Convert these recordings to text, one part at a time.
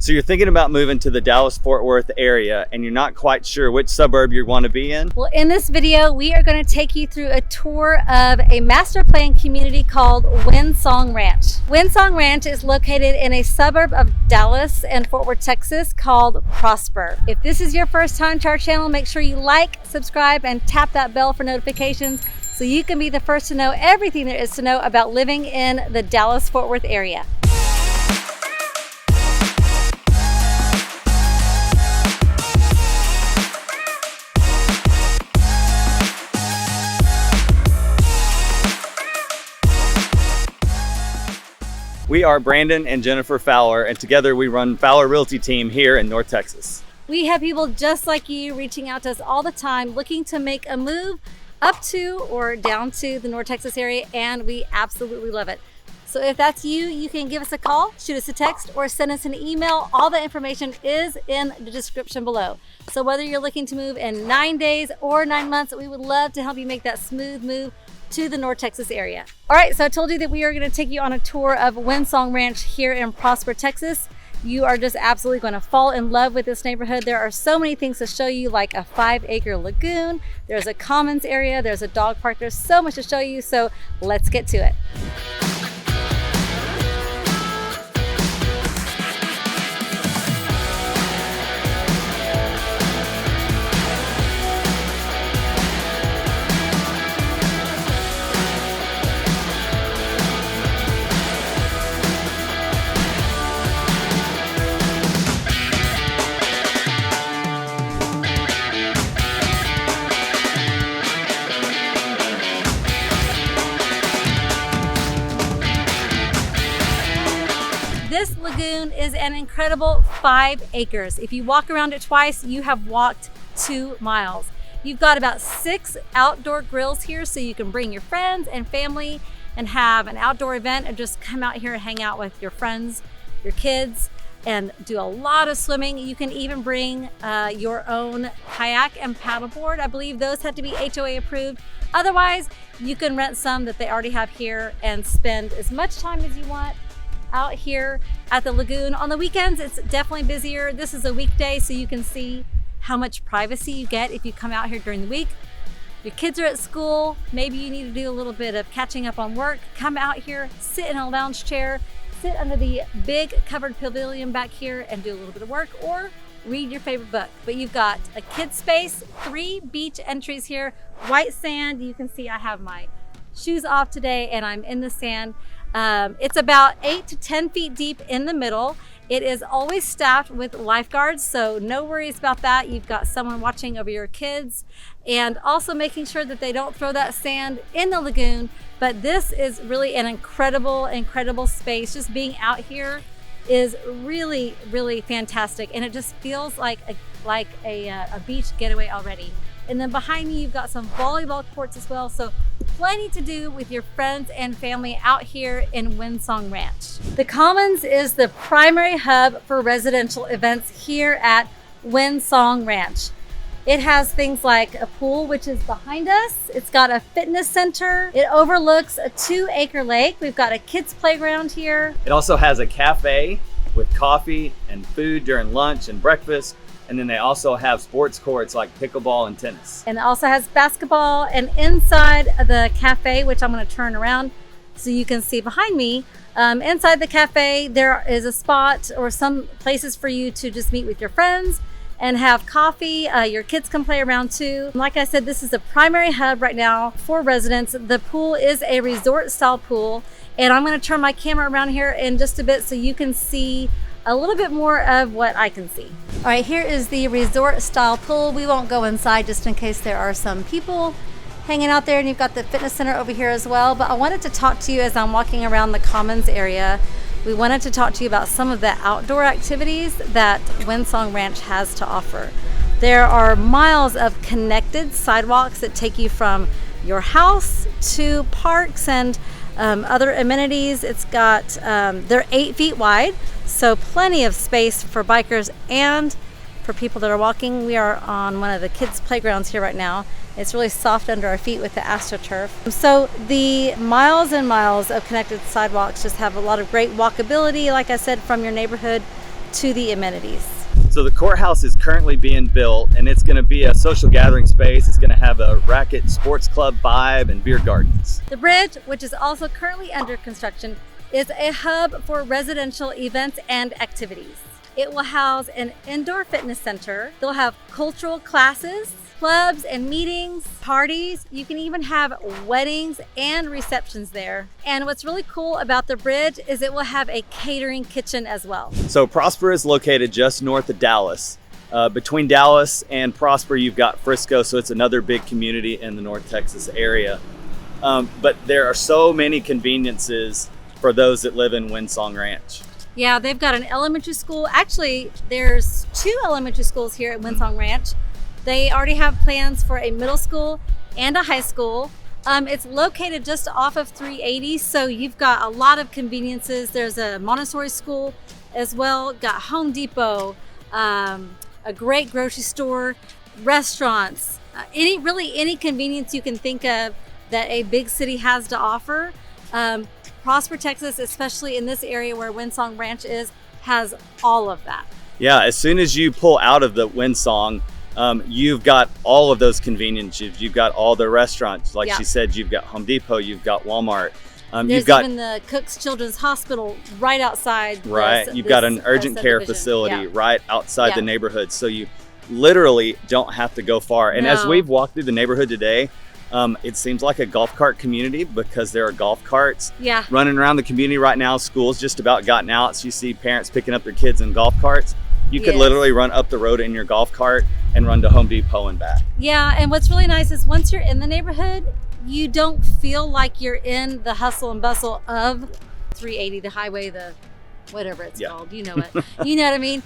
So you're thinking about moving to the Dallas-Fort Worth area and you're not quite sure which suburb you want to be in? Well, in this video, we are going to take you through a tour of a master plan community called Windsong Ranch. Windsong Ranch is located in a suburb of Dallas and Fort Worth, Texas called Prosper. If this is your first time to our channel, make sure you like, subscribe, and tap that bell for notifications so you can be the first to know everything there is to know about living in the Dallas-Fort Worth area. We are Brandon and Jennifer Fowler, and together we run Fowler Realty Team here in North Texas. We have people just like you reaching out to us all the time, looking to make a move up to or down to the North Texas area, and we absolutely love it. So if that's you, you can give us a call, shoot us a text, or send us an email. All the information is in the description below. So whether you're looking to move in 9 days or 9 months, we would love to help you make that smooth move to the North Texas area. All right, so I told you that we are going to take you on a tour of Windsong Ranch here in Prosper, Texas. You are just absolutely going to fall in love with this neighborhood. There are so many things to show you, like a 5-acre lagoon. There's a commons area. There's a dog park. There's so much to show you. So let's get to it. This lagoon is an incredible 5 acres. If you walk around it twice, you have walked 2 miles. You've got about 6 outdoor grills here, so you can bring your friends and family and have an outdoor event, or just come out here and hang out with your friends, your kids, and do a lot of swimming. You can even bring your own kayak and paddleboard. I believe those have to be HOA approved. Otherwise, you can rent some that they already have here and spend as much time as you want out here at the lagoon. On the weekends, it's definitely busier. This is a weekday, so you can see how much privacy you get if you come out here during the week. Your kids are at school, maybe you need to do a little bit of catching up on work. Come out here, sit in a lounge chair, sit under the big covered pavilion back here and do a little bit of work, or read your favorite book. But you've got a kid space, 3 beach entries here, white sand. You can see I have my shoes off today and I'm in the sand. It's about 8 to 10 feet deep in the middle. It is always staffed with lifeguards, so no worries about that. You've got someone watching over your kids and also making sure that they don't throw that sand in the lagoon. But this is really an incredible space. Just being out here is really, really fantastic, and it just feels like a beach getaway already. And then behind me, you've got some volleyball courts as well. So plenty to do with your friends and family out here in Windsong Ranch. The Commons is the primary hub for residential events here at Windsong Ranch. It has things like a pool, which is behind us. It's got a fitness center. It overlooks a 2-acre lake. We've got a kids playground here. It also has a cafe with coffee and food during lunch and breakfast. And then they also have sports courts like pickleball and tennis. And it also has basketball. And inside the cafe, which I'm going to turn around so you can see behind me, inside the cafe, there is a spot or some places for you to just meet with your friends and have coffee. Your kids can play around too. Like I said, this is a primary hub right now for residents. The pool is a resort style pool. And I'm going to turn my camera around here in just a bit so you can see a little bit more of what I can see. All right, here is the resort style pool. We won't go inside just in case there are some people hanging out there, and you've got the fitness center over here as well. But I wanted to talk to you as I'm walking around the Commons area. We wanted to talk to you about some of the outdoor activities that Windsong Ranch has to offer. There are miles of connected sidewalks that take you from your house to parks and other amenities. It's got, they're 8 feet wide, so plenty of space for bikers and for people that are walking. We are on one of the kids' playgrounds here right now. It's really soft under our feet with the AstroTurf. So the miles and miles of connected sidewalks just have a lot of great walkability, like I said, from your neighborhood to the amenities. So the courthouse is currently being built, and it's going to be a social gathering space. It's going to have a racket sports club vibe and beer gardens. The bridge, which is also currently under construction, is a hub for residential events and activities. It will house an indoor fitness center. They'll have cultural classes, clubs and meetings, parties. You can even have weddings and receptions there. And what's really cool about the bridge is it will have a catering kitchen as well. So Prosper is located just north of Dallas. Between Dallas and Prosper, you've got Frisco, so it's another big community in the North Texas area. But there are so many conveniences for those that live in Windsong Ranch. Yeah, they've got an elementary school. Actually, there's 2 elementary schools here at Windsong Ranch. They already have plans for a middle school and a high school. It's located just off of 380, so you've got a lot of conveniences. There's a Montessori school as well, got Home Depot, a great grocery store, restaurants, any convenience you can think of that a big city has to offer. Prosper, Texas, especially in this area where Windsong Ranch is, has all of that. Yeah, as soon as you pull out of the Windsong, you've got all of those conveniences. You've got all the restaurants. Like she said, you've got Home Depot, you've got Walmart. There's even the Cook's Children's Hospital right outside. Right, you've got an urgent care facility right outside the neighborhood. So you literally don't have to go far. And as we've walked through the neighborhood today, it seems like a golf cart community because there are golf carts running around the community right now. School's just about gotten out, so you see parents picking up their kids in golf carts. You could literally run up the road in your golf cart and run to Home Depot and back. Yeah, and what's really nice is once you're in the neighborhood, you don't feel like you're in the hustle and bustle of 380, the highway, the whatever it's called, you know it. You know what I mean?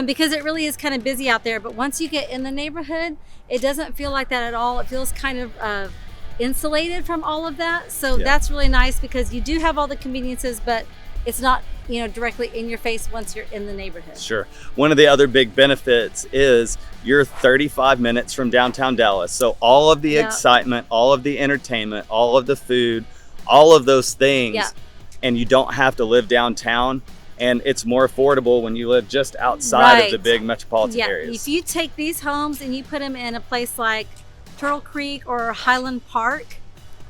Because it really is kind of busy out there. But once you get in the neighborhood, it doesn't feel like that at all. It feels kind of insulated from all of that. So that's really nice because you do have all the conveniences, but it's not, directly in your face once you're in the neighborhood. Sure. One of the other big benefits is you're 35 minutes from downtown Dallas. So all of the excitement, all of the entertainment, all of the food, all of those things, and you don't have to live downtown. And it's more affordable when you live just outside of the big metropolitan areas. If you take these homes and you put them in a place like Turtle Creek or Highland Park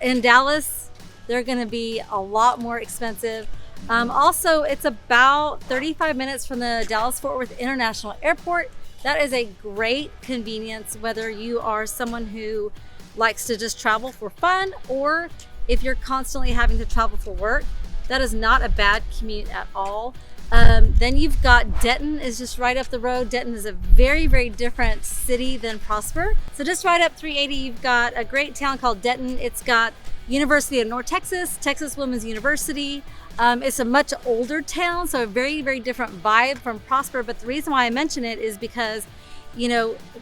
in Dallas, they're going to be a lot more expensive. Also, it's about 35 minutes from the Dallas-Fort Worth International Airport. That is a great convenience, whether you are someone who likes to just travel for fun or if you're constantly having to travel for work. That is not a bad commute at all. Then you've got Denton is just right up the road. Denton is a very, very different city than Prosper. So just right up 380, you've got a great town called Denton. It's got University of North Texas, Texas Women's University. It's a much older town, so a very, very different vibe from Prosper. But the reason why I mention it is because,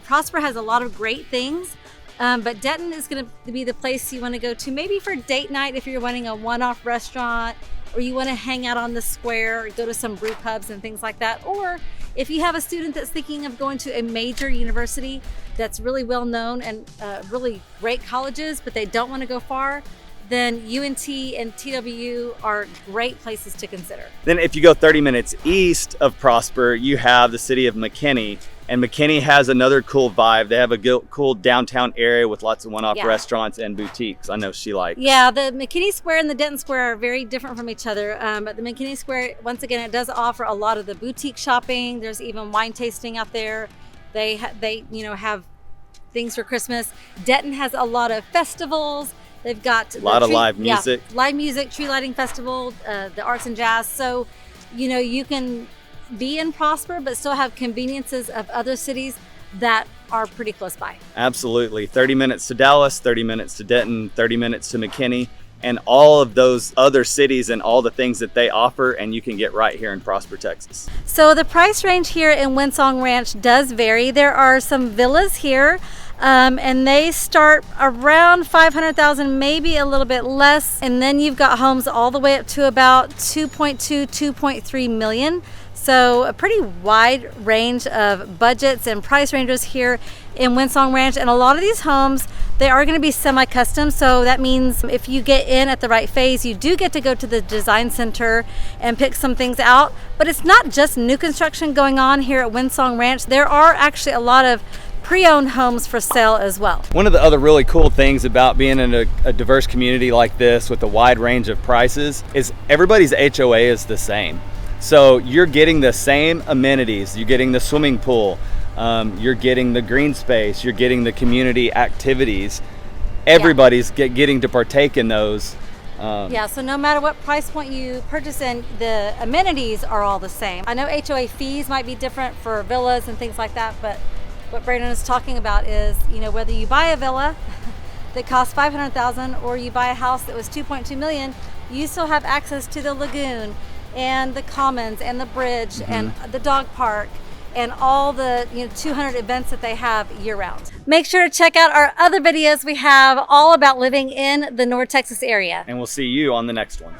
Prosper has a lot of great things. But Denton is going to be the place you want to go to, maybe for date night if you're wanting a one-off restaurant, or you want to hang out on the square, or go to some brew pubs and things like that. Or if you have a student that's thinking of going to a major university that's really well known and really great colleges, but they don't want to go far, then UNT and TWU are great places to consider. Then if you go 30 minutes east of Prosper, you have the city of McKinney. And McKinney has another cool vibe. They have a cool downtown area with lots of one-off restaurants and boutiques. I know she likes. Yeah, the McKinney Square and the Denton Square are very different from each other. But the McKinney Square, once again, it does offer a lot of the boutique shopping. There's even wine tasting out there. They have things for Christmas. Denton has a lot of festivals. They've got a lot of live music. Live music, tree lighting festival, the arts and jazz. So, you can be in Prosper, but still have conveniences of other cities that are pretty close by. Absolutely. 30 minutes to Dallas, 30 minutes to Denton, 30 minutes to McKinney, and all of those other cities and all the things that they offer, and you can get right here in Prosper, Texas. So the price range here in Windsong Ranch does vary. There are some villas here, and they start around $500,000, maybe a little bit less. And then you've got homes all the way up to about 2.2, 2.3 million. So a pretty wide range of budgets and price ranges here in Windsong Ranch. And a lot of these homes, they are going to be semi-custom. So that means if you get in at the right phase, you do get to go to the design center and pick some things out. But it's not just new construction going on here at Windsong Ranch. There are actually a lot of pre-owned homes for sale as well. One of the other really cool things about being in a diverse community like this with a wide range of prices is everybody's HOA is the same. So you're getting the same amenities. You're getting the swimming pool, you're getting the green space, you're getting the community activities. Everybody's getting to partake in those. Yeah, so no matter what price point you purchase in, the amenities are all the same. I know HOA fees might be different for villas and things like that, but what Brandon is talking about is, you know, whether you buy a villa that costs $500,000 or you buy a house that was $2.2 million, you still have access to the lagoon and the commons and the bridge and the dog park and all the 200 events that they have year round. Make sure to check out our other videos we have all about living in the North Texas area. And we'll see you on the next one.